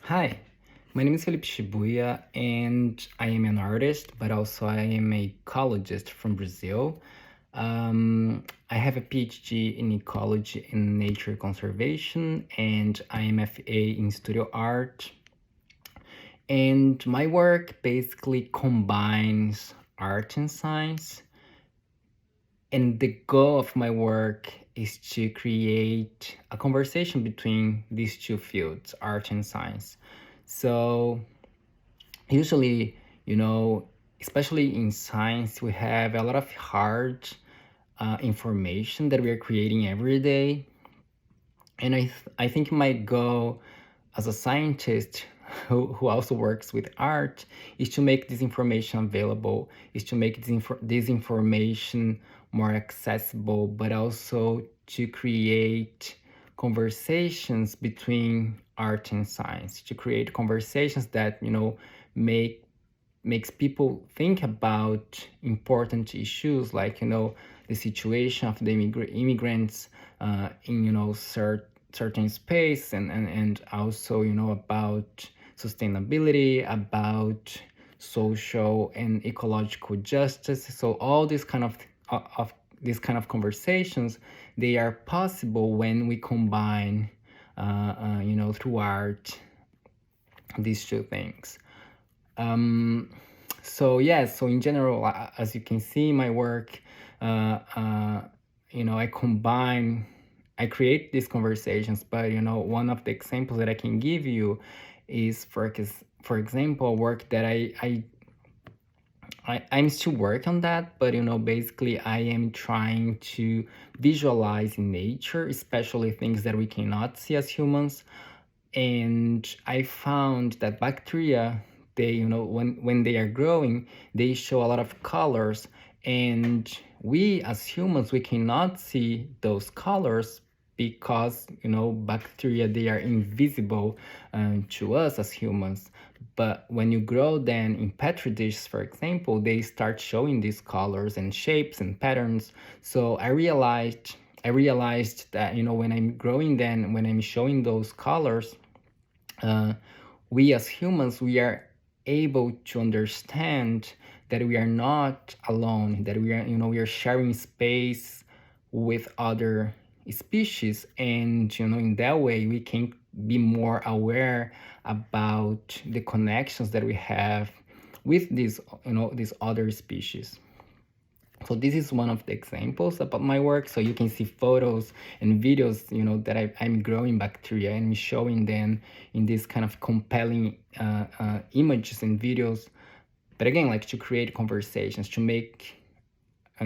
Hi, my name is Felipe Shibuya, and I am an artist, but also I am a ecologist from Brazil. I have a Ph.D. in Ecology and Nature Conservation, and I am M.F.A. in Studio Art. And my work basically combines art and science. And the goal of my work is to create a conversation between these two fields, art and science. So usually, especially in science, we have a lot of hard information that we are creating every day. And I think my goal as a scientist who also works with art is to make this information available, is to make this information more accessible, but also to create conversations between art and science, to create conversations that, make makes people think about important issues like the situation of the immigrants in certain space, and also about sustainability, about social and ecological justice. So all these kind of conversations, they are possible when we combine through art, these two things. So in general, as you can see in my work, I I create these conversations, but one of the examples that I can give you is, for example, work that I'm still working on that, but basically I am trying to visualize in nature, especially things that we cannot see as humans. And I found that bacteria, they when they are growing, they show a lot of colors, and we as humans, we cannot see those colors because bacteria, they are invisible to us as humans. But when you grow them in petri dishes, for example, they start showing these colors and shapes and patterns. So I realized that when I'm growing them, when I'm showing those colors, uh, we as humans, we are able to understand that we are not alone, that we are sharing space with other species, and in that way we can be more aware about the connections that we have with these other species. So this is one of the examples about my work. So you can see photos and videos, that I'm growing bacteria and showing them in this kind of compelling images and videos. But again, like to create conversations, to make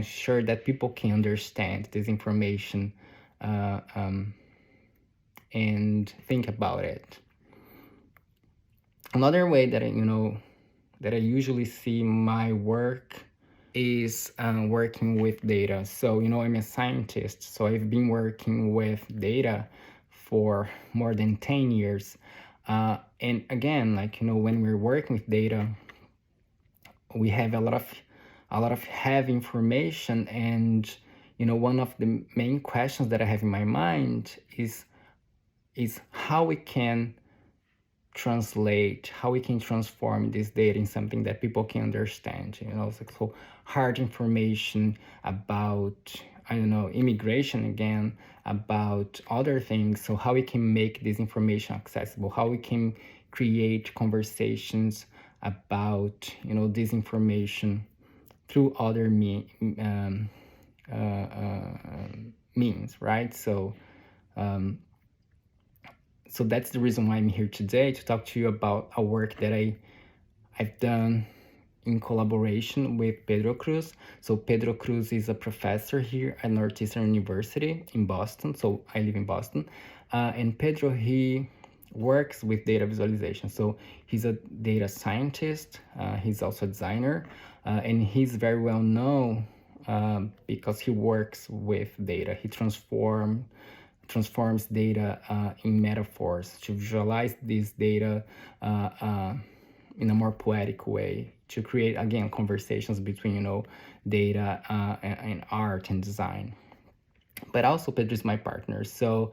sure that people can understand this information and think about it. Another way that I usually see my work is working with data. So, I'm a scientist, so I've been working with data for more than 10 years. And again, like, when we're working with data, we have a lot of heavy information. And, one of the main questions that I have in my mind is how we can translate, how we can transform this data in something that people can understand. So hard information about, I don't know, immigration again, about other things. So how we can make this information accessible, how we can create conversations about this information through other means, right? So that's the reason why I'm here today, to talk to you about a work that I've done in collaboration with Pedro Cruz. So Pedro Cruz is a professor here at Northeastern University in Boston. So I live in Boston. And Pedro, he works with data visualization. So he's a data scientist. He's also a designer. And he's very well known because he works with data. He transforms data in metaphors to visualize this data in a more poetic way, to create, again, conversations between data and art and design. but also Pedro is my partner. So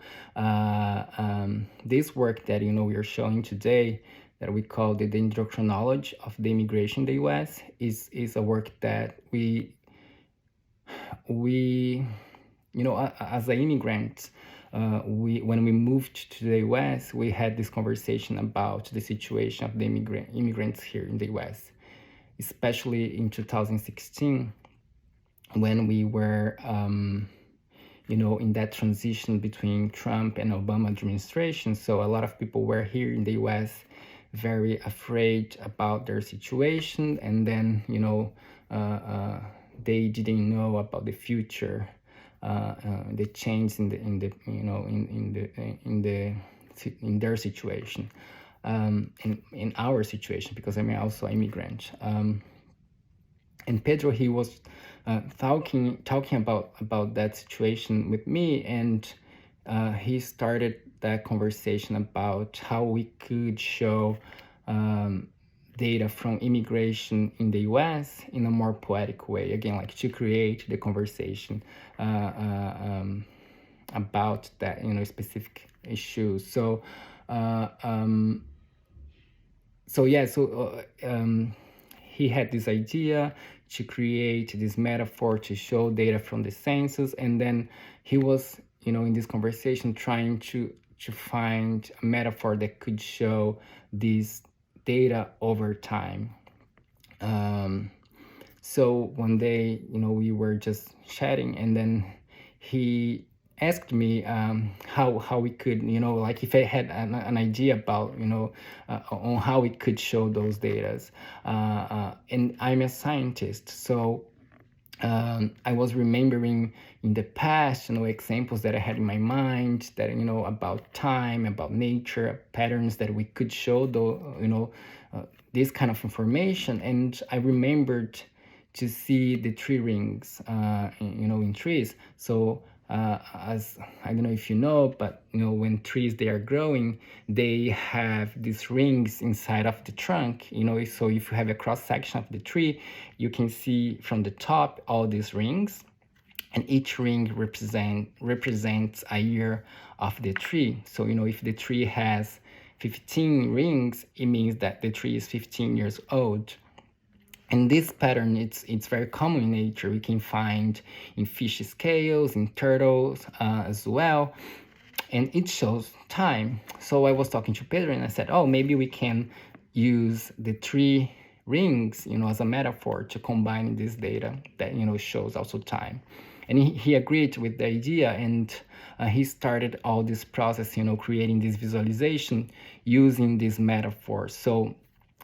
this work that we are showing today, that we call the introduction knowledge of the immigration in the U.S., is a work that we as an immigrant, when we moved to the U.S., we had this conversation about the situation of the immigrants here in the U.S., especially in 2016, when we were in that transition between Trump and Obama administration. So a lot of people were here in the US very afraid about their situation, and then they didn't know about the future, the change in their situation, in our situation, because I'm also an immigrant. And Pedro, he was talking about that situation with me, and he started that conversation about how we could show data from immigration in the U.S. in a more poetic way. Again, like to create the conversation about that specific issue. So he had this idea to create this metaphor to show data from the census, and then he was in this conversation trying to find a metaphor that could show this data over time. So one day we were just chatting, and then he asked me how we could, like if I had an idea about, on how we could show those data. And I'm a scientist, so I was remembering in the past, examples that I had in my mind that, about time, about nature, patterns that we could show, this kind of information. And I remembered to see the tree rings, in trees. So as I don't know if you know, but when trees they are growing, they have these rings inside of the trunk. So if you have a cross section of the tree, you can see from the top all these rings, and each ring represents a year of the tree. So if the tree has 15 rings, it means that the tree is 15 years old. And this pattern, it's very common in nature. We can find in fish scales, in turtles as well. And it shows time. So I was talking to Pedro, and I said, oh, maybe we can use the tree rings, as a metaphor to combine this data that, shows also time. And he agreed with the idea, and he started all this process, creating this visualization using this metaphor. So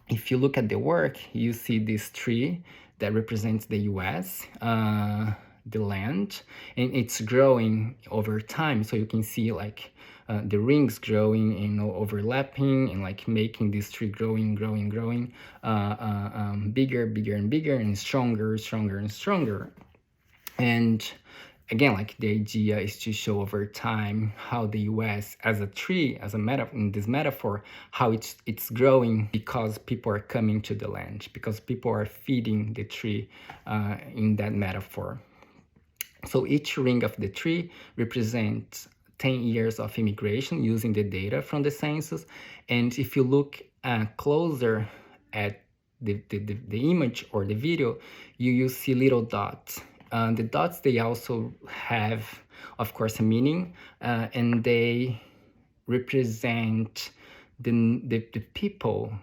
if you look at the work, you see this tree that represents the US, the land, and it's growing over time. So you can see like the rings growing, overlapping, and like making this tree growing, bigger and bigger, and stronger and stronger. And again, like the idea is to show over time how the US as a tree, as a in this metaphor, how it's growing because people are coming to the land, because people are feeding the tree in that metaphor. So each ring of the tree represents 10 years of immigration using the data from the census. And if you look closer at the image or the video, you see little dots. The dots, they also have, of course, a meaning, and they represent the people,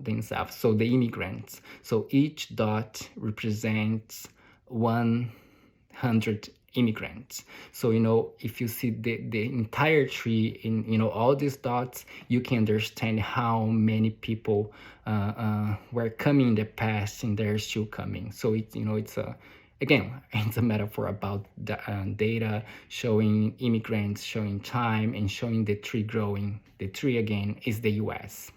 themselves, so the immigrants. So each dot represents 100 immigrants. So, if you see the entire tree in, all these dots, you can understand how many people were coming in the past, and they're still coming. So again, it's a metaphor about the, data showing immigrants, showing time, and showing the tree growing. The tree, again, is the US.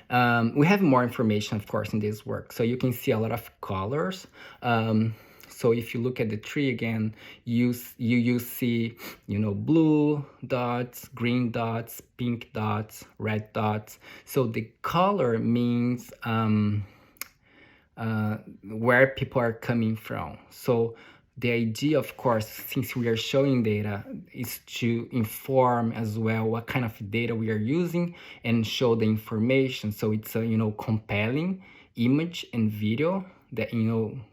We have more information, of course, in this work. So you can see a lot of colors. So if you look at the tree again, you see, blue dots, green dots, pink dots, red dots. So the color means where people are coming from. So The idea, of course, since we are showing data, is to inform as well what kind of data we are using and show the information. So it's a compelling image and video that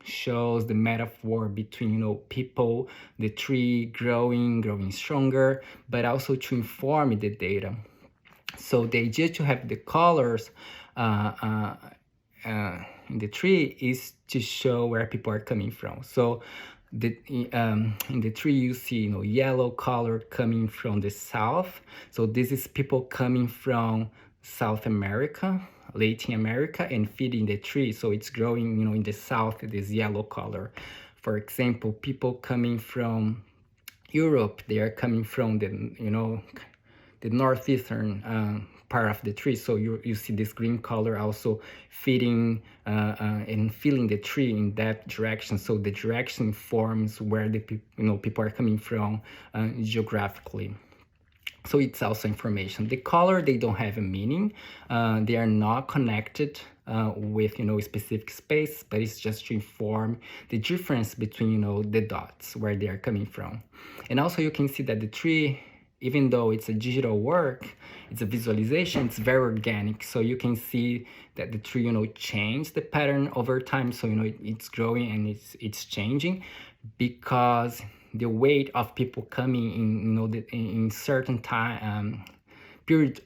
shows the metaphor between people, the tree growing stronger, but also to inform the data. So the idea to have the colors in the tree is to show where people are coming from. So in the tree you see yellow color coming from the south. So this is people coming from South America, Latin America, and feeding the tree. So it's growing in the south, this yellow color. For example, people coming from Europe, they are coming from the northeastern part of the tree. So you see this green color also feeding and filling the tree in that direction. So the direction informs where the people are coming from geographically. So it's also information. The color, they don't have a meaning. They are not connected with a specific space, but it's just to inform the difference between the dots where they are coming from. And also you can see that the tree, even though it's a digital work, it's a visualization, it's very organic. So you can see that the tree changed the pattern over time. So it's growing and it's changing, because the weight of people coming in in certain time period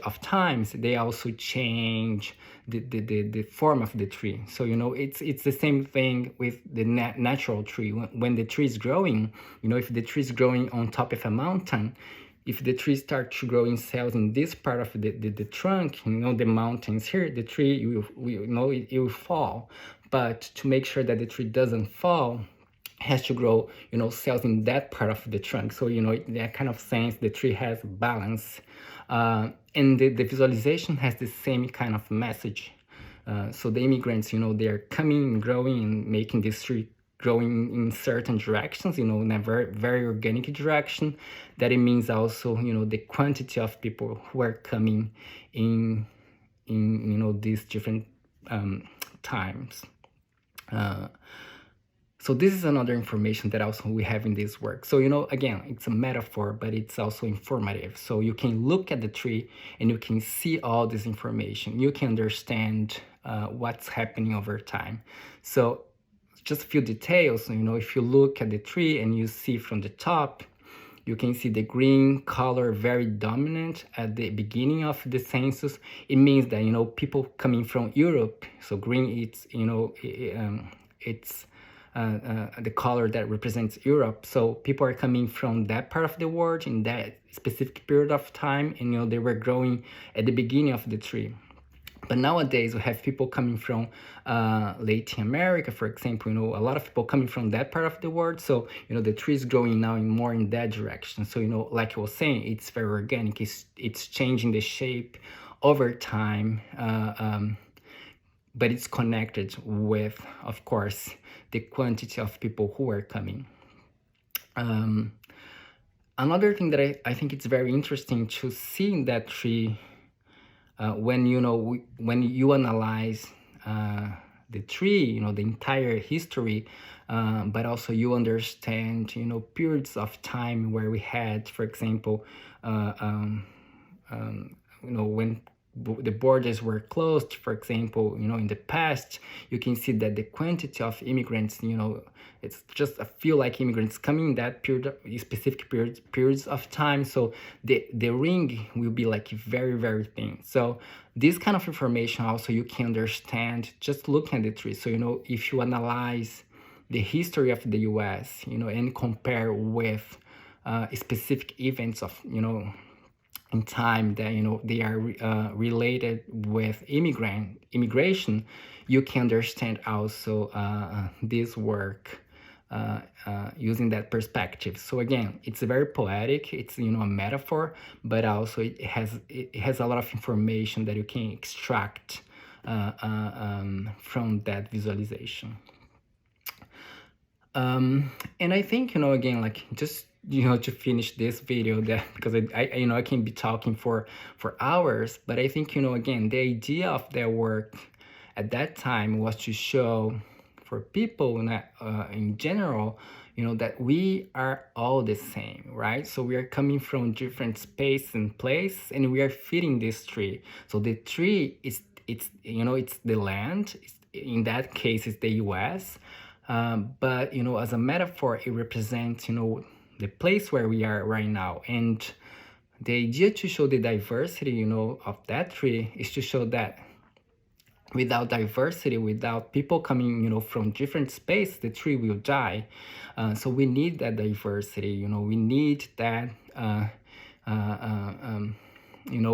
of times, they also change the form of the tree. So it's the same thing with the natural tree. When the tree is growing, if the tree is growing on top of a mountain, if the tree starts to grow in cells in this part of the trunk, the mountains here, the tree it will fall. But to make sure that the tree doesn't fall, has to grow cells in that part of the trunk. So in that kind of sense, the tree has balance, and the visualization has the same kind of message. So the immigrants, they are coming and growing and making this tree growing in certain directions, in a very, very organic direction. That it means also the quantity of people who are coming in these different times. So this is another information that also we have in this work. So, again, it's a metaphor, but it's also informative. So you can look at the tree and you can see all this information. You can understand what's happening over time. So just a few details, if you look at the tree and you see from the top, you can see the green color very dominant at the beginning of the census. It means that, people coming from Europe, so green, it's the color that represents Europe. So people are coming from that part of the world in that specific period of time, and they were growing at the beginning of the tree. But nowadays we have people coming from Latin America, for example, a lot of people coming from that part of the world. So, the tree is growing now more in that direction. So, like I was saying, it's very organic. It's changing the shape over time, but it's connected with, of course, the quantity of people who are coming. Another thing that I think it's very interesting to see in that tree, when you analyze the tree, the entire history, but also you understand periods of time where we had, for example, when the borders were closed, for example, in the past, you can see that the quantity of immigrants, it's just a few like immigrants coming in that period, specific periods of time. So the ring will be like very, very thin. So this kind of information also you can understand just looking at the tree. So, if you analyze the history of the US, and compare with specific events of, in time that they are related with immigration, you can understand also this work using that perspective. So again, it's very poetic. It's a metaphor, but also it has a lot of information that you can extract from that visualization. And I think again, like just to finish this video, that because I can be talking for hours, but I think again, the idea of their work at that time was to show, for people in general, that we are all the same, right? So we are coming from different space and place, and we are feeding this tree. So the tree is it's the land. In that case, it's the U.S. But as a metaphor, it represents the place where we are right now. And the idea to show the diversity of that tree is to show that without diversity, without people coming from different space, the tree will die. So we need that diversity. We need that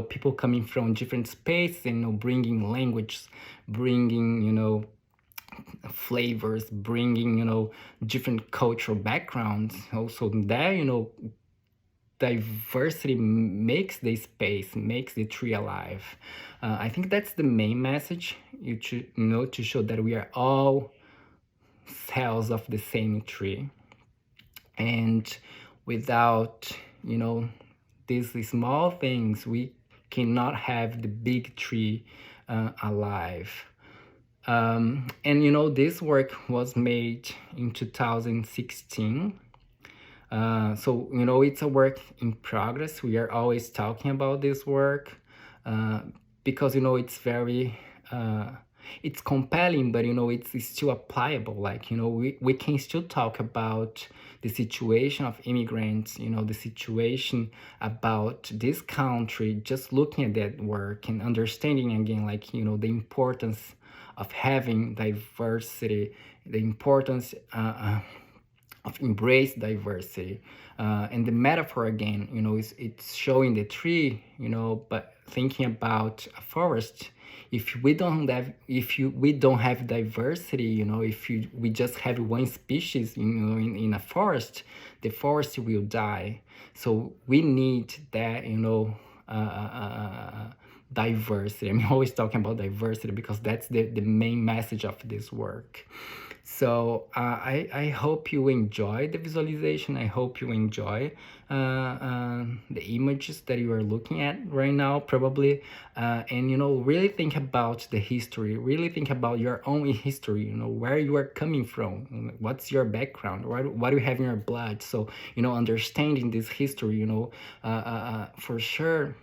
people coming from different space, and bringing language, bringing flavors, bringing different cultural backgrounds. Also that diversity makes the space, makes the tree alive. I think that's the main message, to show that we are all cells of the same tree. And without these small things, we cannot have the big tree alive. And this work was made in 2016. So it's a work in progress. We are always talking about this work because it's very it's compelling, but it's still applicable. Like we can still talk about the situation of immigrants, the situation about this country, just looking at that work and understanding again, like the importance of having diversity, the importance of embrace diversity, and the metaphor again, it's showing the tree, but thinking about a forest. If we don't have diversity, if we just have one species, in a forest, the forest will die. So we need that, diversity. I'm always talking about diversity because that's the main message of this work. So I hope you enjoy the visualization. I hope you enjoy the images that you are looking at right now, probably. And really think about the history. Really think about your own history. Where you are coming from. What's your background? What do you have in your blood? So understanding this history, for sure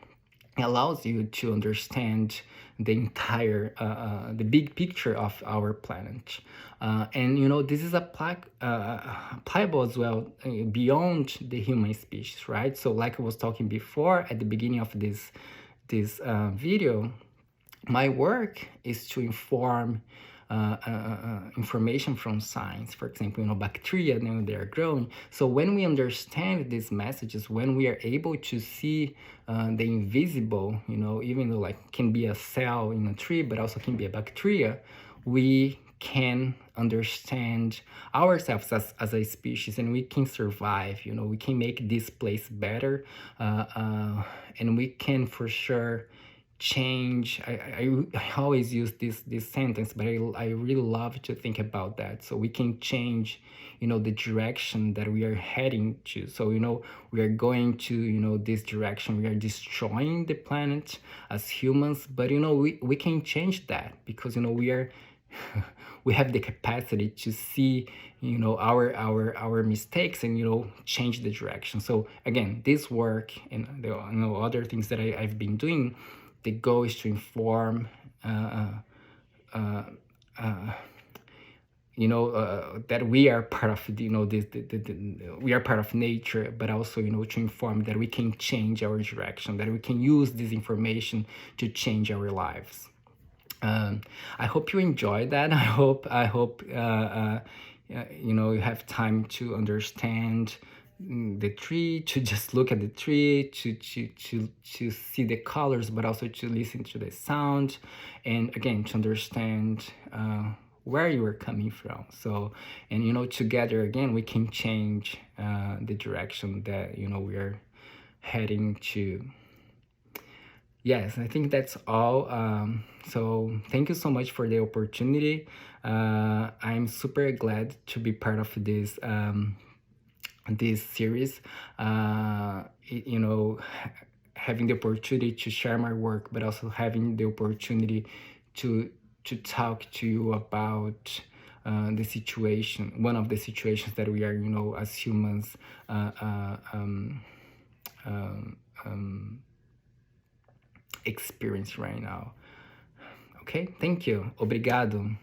allows you to understand the entire the big picture of our planet. And this is applicable as well beyond the human species, right? So like I was talking before at the beginning of this video, my work is to inform information from science. For example, bacteria, they are growing. So when we understand these messages, when we are able to see the invisible, even though like can be a cell in a tree, but also can be a bacteria, we can understand ourselves as a species, and we can survive. We can make this place better, and we can for sure change. I always use this sentence, but I really love to think about that. So we can change the direction that we are heading to. So we are going to this direction. We are destroying the planet as humans, but we can change that because we are we have the capacity to see our mistakes and change the direction. So again, this work and the other things that I've been doing, the goal is to inform that we are part of we are part of nature, but also to inform that we can change our direction, that we can use this information to change our lives. I hope you enjoyed that. I hope you have time to understand the tree, to just look at the tree, to see the colors, but also to listen to the sound, and again to understand where you are coming from. So, and together again we can change the direction that we are heading to. Yes, I think that's all. So thank you so much for the opportunity. I'm super glad to be part of this this series. Having the opportunity to share my work, but also having the opportunity to talk to you about the situation, one of the situations that we are, you know, as humans experience right now. Okay, thank you. Obrigado.